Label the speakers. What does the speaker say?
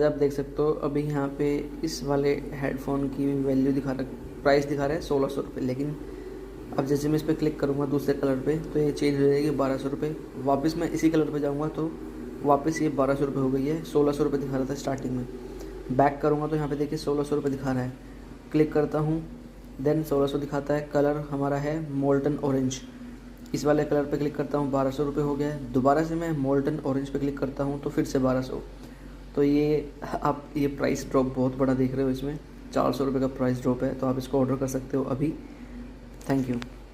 Speaker 1: आप देख सकते हो अभी यहाँ पे इस वाले हेडफोन की वैल्यू दिखा रहा, प्राइस दिखा रहा है 1600 रुपये, लेकिन अब जैसे मैं इस पर क्लिक करूँगा दूसरे कलर पे तो ये चेंज हो जाएगी 1200 रुपये। वापस मैं इसी कलर पे जाऊँगा तो वापस ये 1200 रुपये हो गई है। 1600 रुपये दिखा रहा था स्टार्टिंग में। बैक करूँगा तो यहाँ पे देखिए 1600 रुपये दिखा रहा है। क्लिक करता हूँ, देन 1600 दिखाता है। कलर हमारा है मोल्टन ऑरेंज, इस वाले कलर पे क्लिक करता हूँ, 1200 रुपये हो गया है। दोबारा से मैं मोल्टन ऑरेंज पे क्लिक करता हूँ तो फिर से 1200। तो ये आप ये प्राइस ड्रॉप बहुत बड़ा देख रहे हो, इसमें 400 रुपये का प्राइस ड्रॉप है। तो आप इसको ऑर्डर कर सकते हो अभी। Thank you.